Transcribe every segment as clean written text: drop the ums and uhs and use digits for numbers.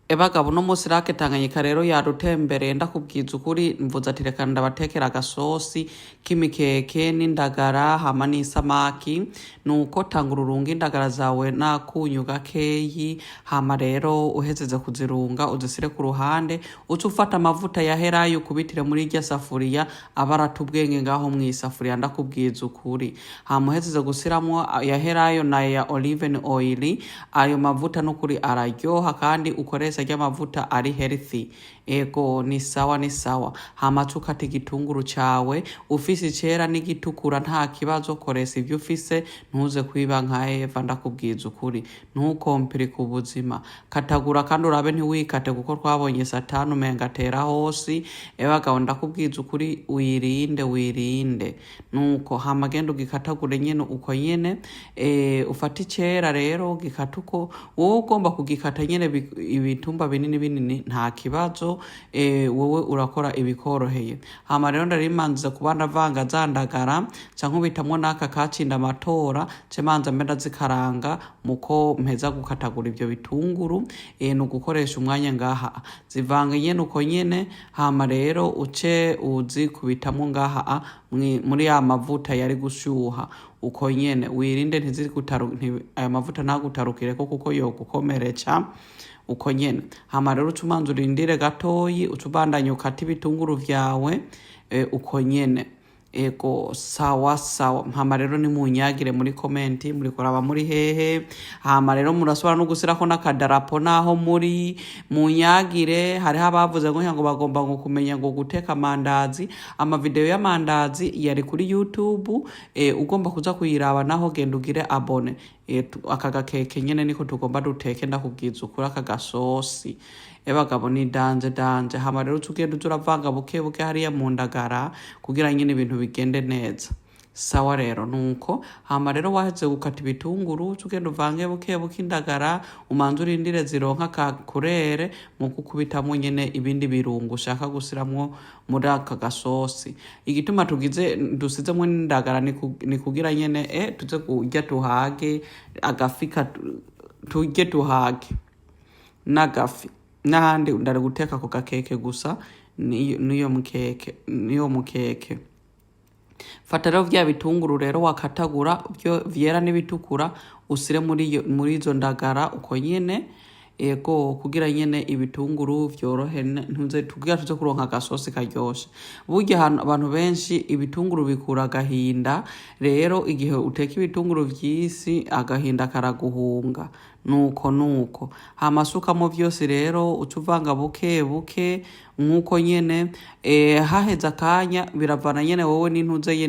Ebagabo no musi rake Tanganyika rero yarutembereye ndakubwiza ukuri mvuze ati reka ndabatekera agasosi k'imikeke n'indagara hama n'isamaki nuko tangururunga indagara zawe n'akunyu gakeyi hama rero uhezeze kuzirunga uzisire ku ruhande uca ufata amavuta yaherayo ukubitire muri irya safuriya abarata ubwenge ngaho mw'isafuriya ndakubwiza ukuri hama uhezeze gusiramwo yaherayo na ya olive oil ayo mavuta n'ukuri araryoha kandi ukoresha ry'amavuta ari healthy ego ni sawa hama ukata igitunguru cawe ufise icera n'igitukura nta kibazo koresa ivyo ufise ntuze kwiba nka Eva ndakubwiza ukuri ntukompire ku buzima katagura kandi urabe ntiwikate kuko twabonye satani umenga atera hose ebagabo ndakubwiza ukuri wirinde nuko hama genda ugikatagure nyene uko nyene ufata icera rero ugikata uko wowe ugomba kugikata nyene ibitumba binini nta kibazo wowe urakora ibikoroheye hama rero ndarimanza kuba ndavanga zandagara canke ubitamwo n'aka kacinda amatora cemanza mbenda zikaranga muko mpeza gukatagura ivyo bitunguru nugukoresha umwanya ngaha zivanga nyene uko nyene hama rero uce uzikubitamwo ngaha muri ya mavuta yari gushyuha uko nyene wirinde aya mavuta ntagutarukireko kuko yogukomereca uko nyene hama rero ucumanza urindire gatoyi ucubandanya ukata ibitunguru vyawe uko nyene ego sawa hama rero nimunyagire muri komenti muri kuraba muri hehe hama rero murasubira no gusirako n'akadarapo naho muri munyagire hariho abavuze ngo bagomba ngo kumenya ngo guteka amandazi amavideo y'amandazi yari kuri YouTube ugomba kuza kuyiraba naho genda ugire abone aka gakeke nyene niko tugomba duteke ndakubwiza ukuri aka gasosi ebagabo ni danje hama rero tugenda turavanga buke hariya mu ndagara kugira nyine ibintu bigende neza sawa rero nuko hama rero waheze gukata ibitunguru tugenda uvange buke indagara umanza urindire zironka kakurere mu kukubitamwo nyene ibindi birungu ushaka gusiramwo muri aka gasosi igituma dusizemwo n'indagara ni kugira nyene tuze kurya tuhage agafi turye tuhage n'agafi n'ahandi ndari guteka ku gakeke gusa niyo mukeke fata rero vya bitunguru rero wakatagura byo vyera n'ibitukura usire muri izo ndagara uko nyene ego kugira nyene ibitunguru vyorohe ntuze tugira tuze kuronka agasosi karyoshe burya abantu benshi ibitunguru bikura agahinda rero igihe uteka ibitunguru vyisi agahinda karaguhunga nuko hamasukamo vyose rero ucuvanga buke nkuko nyene haheza akanya biravana nyene wowe n'intuze ye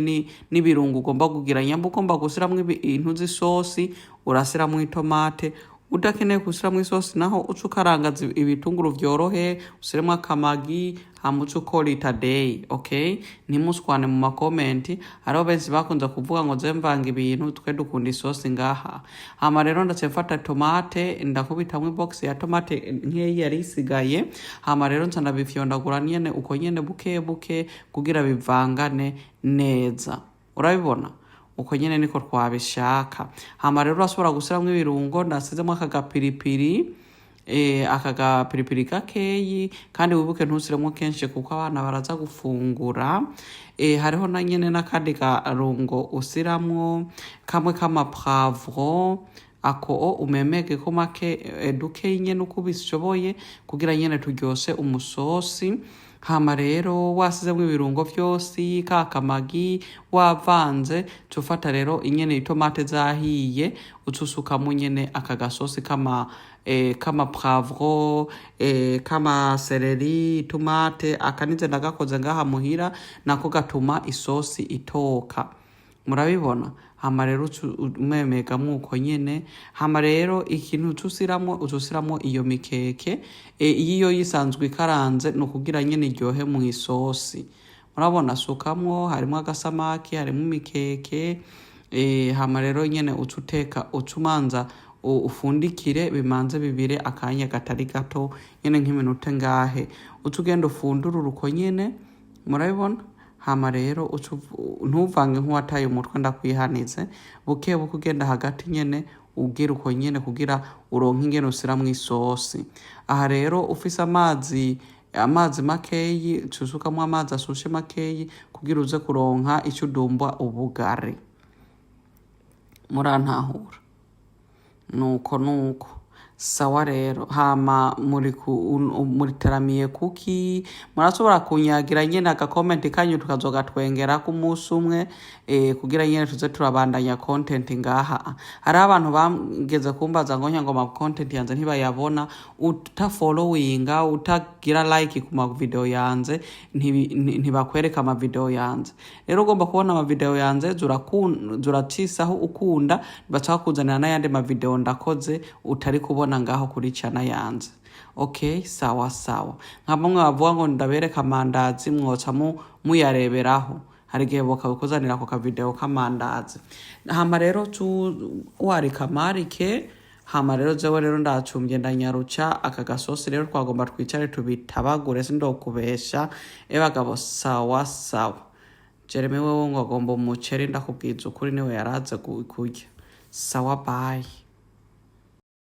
n'ibirungu ugomba kugira nyamba ugomba gusiramwo intuze isosi urasiramwo itomate udakeneye gusiramwo isosi naho uca ukaranga ibitunguru vyorohe usiremwo akamagi hama uca ukora day okay ntimuswane mu makomenti hariho benshi bakunze kuvuga ngo je mvanga ibintu twe dukunda isosi ngaha hama rero ndace mfata tomate ndakubitamwo box ya tomate nkeyi yari isigaye hama rero nca ndabifyondagura nyene uko nyene buke kugira bivangane neza urabibona uko nyene niko twabishaka hama rero urashobora gusiramwo ibirungo ndasizemwo akagapiripiri gakeyi kandi wibuke ntusiremwo kenshi kuko abana baraza gufungura hariho na nyene n'akandi karungo usiramwo kamwe k'amapavro ako umemege ko make duke nyene uko bishoboye kugira nyene turyose umusosi hama rero wasizemwo ibirungo vyose kakamagi wavanze cufata rero inyene itomate zahiye ucusukamwo nyene aka gasosi kama poivro kama seleri tomate akanize ndagakoze ngaha muhira nako gatuma isosi itoka murabibona hama rero umemegamwo uko nyene hama rero ikintu ucusiramwo iyo mikeke iyo yisanzwe ikaranze nukugira nyene iryohe mu isosi murabona sukamwo harimwo agasamaki harimwo imikeke hama rero nyene ucumanza ufundikire bimanze bibire akanya katari gato nyene nk'iminota ngahe ucugenda ufundurura uko nyene murabibona hama rero ntuvange nk'uwataye umutwe ndakwihanize buke ugenda hagati nyene ugira uko nyene kugira uronke ingene usira mw'isosi. Aha rero ufise amazi makeyi cusukamwo amazi ashushe makeyi kugira uze kuronka ico udumba ubugari. Murantahura? Nuko sawa rero hama muritaramiye kuki murashobora kunyagira nyene agakomenti kanyu tukazogatwengera ku musi umwe kugira nyene tuze turabandanya content ngaha. Hari abantu bangeze kumbaza ngo nyangoma content yanze ntibayabona utafollowinga utagira like ku ma video yanze ntibakwereka ama video yanze. Rero ugomba kubona ama video yanze zuracisaho ukunda baca kuzanira n'ayandi ma video ndakoze utari kubona ngaho kuri channel yanze. Okay, sawa. Nkaba mwavuga ngo ndabereka amandazi mwoca muyareberaho. Hari igihe bakabikuzanira ako ka video k'amandazi. Hama rero warika marike. Hama rero jewe rero ndacumbye ndanyaruca aka gasosi rero twagomba twicare tubitabagure sindokubesha. Bagabo sawa. Jeremy wewe ngo agomba umuceri ndakubwiza ukuri niwe yaraze kurya. Sawa, bye.